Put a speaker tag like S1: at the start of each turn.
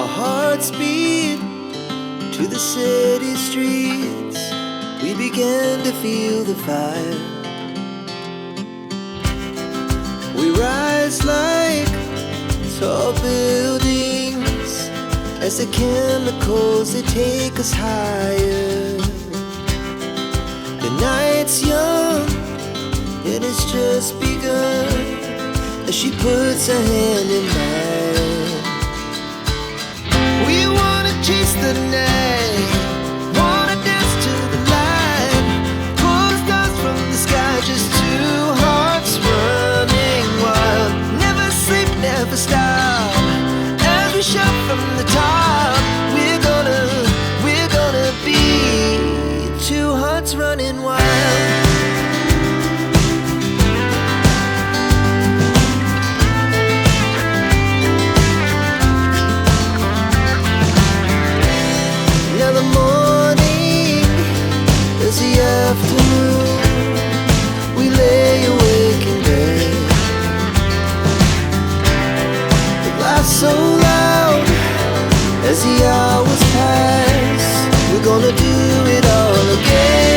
S1: Our hearts beat to the city streets. We began to feel the fire. We rise like tall buildings as the chemicals, they take us higher. The night's young and it's just begun as she puts her hand in mine. We wanna chase the night, wanna dance to the light, pull the stars from the sky, just two hearts running wild. Never sleep, never stop, as we shout from the top. We're gonna be two hearts running wild. Now the morning is the afternoon. We lay awake in bed. The laughs so loud as the hours pass. We're gonna do it all again.